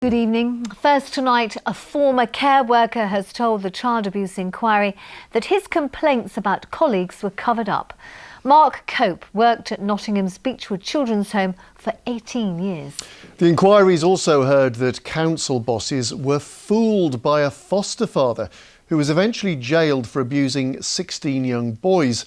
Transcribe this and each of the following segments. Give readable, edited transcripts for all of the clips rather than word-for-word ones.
Good evening. First tonight, a former care worker has told the Child Abuse Inquiry that his complaints about colleagues were covered up. Mark Cope worked at Nottingham's Beechwood Children's Home for 18 years. The inquiry's also heard that council bosses were fooled by a foster father who was eventually jailed for abusing 16 young boys.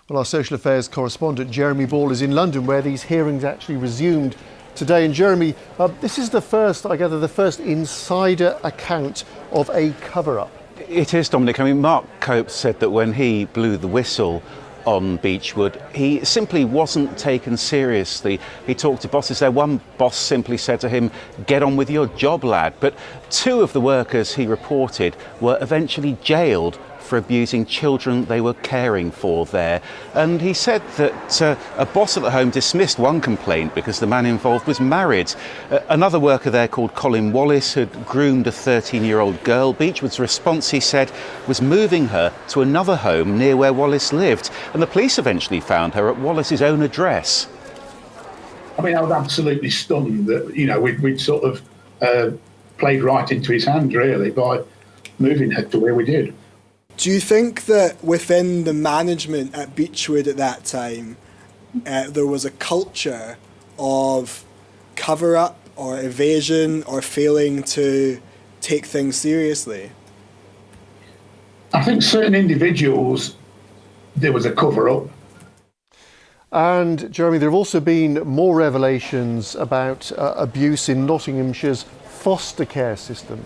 Well, our social affairs correspondent Jeremy Ball is in London, where these hearings actually resumed today. And Jeremy, this is the first insider account of a cover-up. It is, Dominic. I mean, Mark Cope said that when he blew the whistle on Beechwood, he simply wasn't taken seriously. He talked to bosses there. One boss simply said to him, "Get on with your job, lad." But two of the workers, he reported, were eventually jailed for abusing children they were caring for there. And he said that a boss at the home dismissed one complaint because the man involved was married. Another worker there, called Colin Wallace, had groomed a 13-year-old girl. Beechwood's response, he said, was moving her to another home near where Wallace lived. And the police eventually found her at Wallace's own address. I mean, I was absolutely stunned that, we'd sort of played right into his hand, really, by moving her to where we did. Do you think that within the management at Beechwood at that time, there was a culture of cover-up or evasion or failing to take things seriously? I think certain individuals, there was a cover-up. And Jeremy, there have also been more revelations about abuse in Nottinghamshire's foster care system.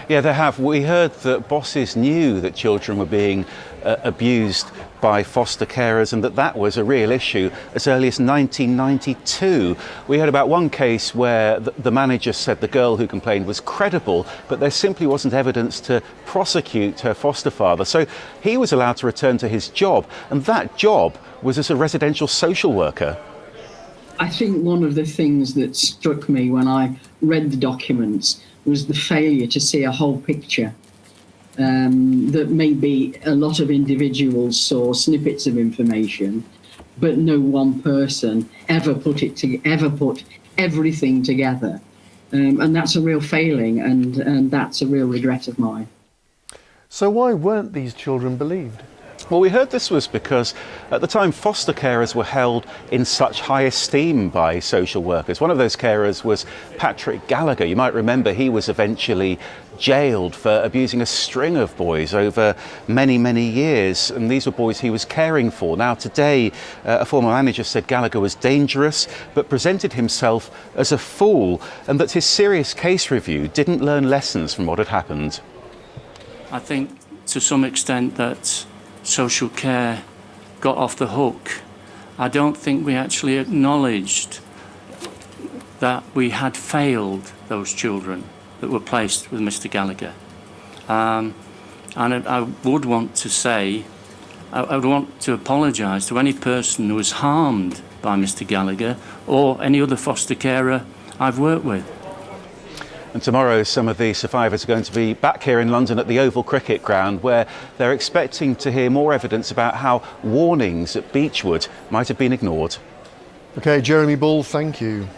Yeah, they have. We heard that bosses knew that children were being abused by foster carers and that was a real issue as early as 1992. We heard about one case where the manager said the girl who complained was credible, but there simply wasn't evidence to prosecute her foster father. So he was allowed to return to his job, and that job was as a residential social worker. I think one of the things that struck me when I read the documents was the failure to see a whole picture. That maybe a lot of individuals saw snippets of information, but no one person ever put everything together. And that's a real failing, and that's a real regret of mine. So why weren't these children believed? Well, we heard this was because at the time foster carers were held in such high esteem by social workers. One of those carers was Patrick Gallagher. You might remember he was eventually jailed for abusing a string of boys over many, many years, and these were boys he was caring for. Now today, a former manager said Gallagher was dangerous but presented himself as a fool, and that his serious case review didn't learn lessons from what had happened. I think to some extent that social care got off the hook. I don't think we actually acknowledged that we had failed those children that were placed with Mr. Gallagher. And I would want to say, I would want to apologise to any person who was harmed by Mr. Gallagher or any other foster carer I've worked with. And tomorrow, some of the survivors are going to be back here in London at the Oval Cricket Ground, where they're expecting to hear more evidence about how warnings at Beechwood might have been ignored. OK, Jeremy Ball, thank you.